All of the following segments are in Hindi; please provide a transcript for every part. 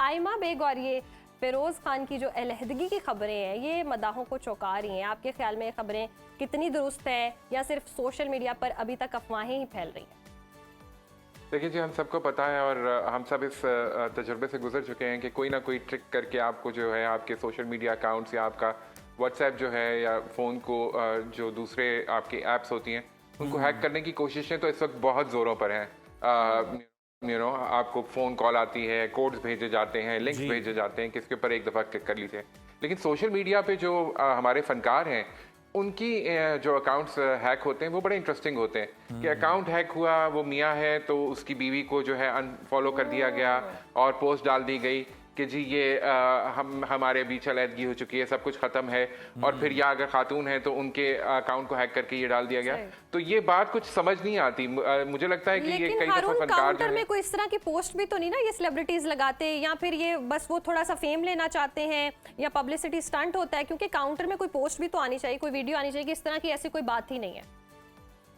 आयमा बेग और ये फिरोज़ खान की जो अलहदगी की खबरें हैं ये मदाहों को चौंका रही हैं। आपके ख्याल में ये खबरें कितनी दुरुस्त हैं या सिर्फ सोशल मीडिया पर अभी तक अफवाहें ही फैल रही हैं? देखिए जी, हम सबको पता है और हम सब इस तजुर्बे से गुजर चुके हैं कि कोई ना कोई ट्रिक करके आपको जो है आपके सोशल मीडिया अकाउंट्स या आपका व्हाट्सएप जो है या फ़ोन को जो दूसरे आपकी ऐप्स होती हैं उनको हैक करने की कोशिशें तो इस वक्त बहुत ज़ोरों पर हैं। आपको फ़ोन कॉल आती है, कोड्स भेजे जाते हैं, लिंक्स भेजे जाते हैं, किसके ऊपर एक दफ़ा क्लिक कर लीजिए। लेकिन सोशल मीडिया पे जो हमारे फ़नकार हैं उनकी जो अकाउंट्स हैक होते हैं वो बड़े इंटरेस्टिंग होते हैं कि अकाउंट हैक हुआ, वो मियाँ है तो उसकी बीवी को जो है अनफॉलो कर दिया गया और पोस्ट डाल दी गई कि जी ये हमारे बीच अलहदगी हो चुकी है, सब कुछ ख़त्म है। और फिर या अगर खातून है तो उनके अकाउंट को हैक करके ये डाल दिया गया। तो ये बात कुछ समझ नहीं आती। मुझे लगता है कि ये कई दफ़ा फनकार काउंटर में कोई इस तरह की पोस्ट भी तो नहीं ना ये सेलिब्रिटीज लगाते, या फिर ये बस वो थोड़ा सा फेम लेना चाहते हैं या पब्लिसिटी स्टंट होता है? क्योंकि काउंटर में कोई पोस्ट भी तो आनी चाहिए, कोई वीडियो आनी चाहिए कि इस तरह की ऐसी कोई बात ही नहीं है।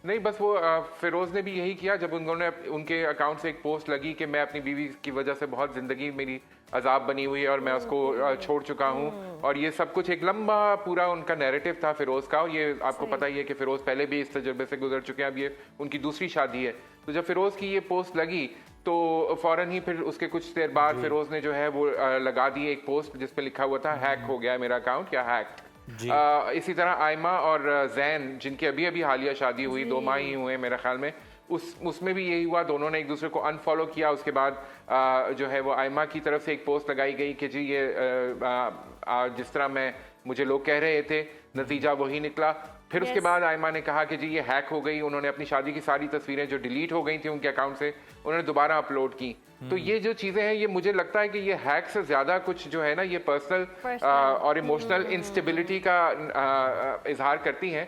नहीं, बस वो फिरोज ने भी यही किया जब उन्होंने उनके अकाउंट से एक पोस्ट लगी कि मैं अपनी बीवी की वजह से बहुत ज़िंदगी मेरी अजाब बनी हुई है और मैं उसको छोड़ चुका हूँ। और ये सब कुछ एक लंबा पूरा उनका नैरेटिव था फिरोज का। और ये आपको पता ही है कि फिरोज पहले भी इस तजुर्बे से गुजर चुके हैं, अब ये उनकी दूसरी शादी है। तो जब फिरोज की ये पोस्ट लगी तो फौरन ही फिर उसके कुछ देर बाद फिरोज ने जो है वो लगा दी एक पोस्ट जिस पे लिखा हुआ था हैक हो गया मेरा अकाउंट या हैक। इसी तरह आयमा और जैन जिनकी अभी अभी हालिया शादी हुई, 2 माह ही हुए मेरे ख्याल में, उसमें भी यही हुआ। दोनों ने एक दूसरे को अनफॉलो किया। उसके बाद जो है वो आयमा की तरफ से एक पोस्ट लगाई गई कि जी ये जिस तरह मुझे लोग कह रहे थे नतीजा वही निकला। फिर उसके बाद आयमा ने कहा कि जी ये हैक हो गई। उन्होंने अपनी शादी की सारी तस्वीरें जो डिलीट हो गई थी उनके अकाउंट से उन्होंने दोबारा अपलोड की। तो ये जो चीज़ें हैं ये मुझे लगता है कि ये हैक से ज़्यादा कुछ जो है ना ये पर्सनल और इमोशनल इंस्टेबिलिटी का इजहार करती हैं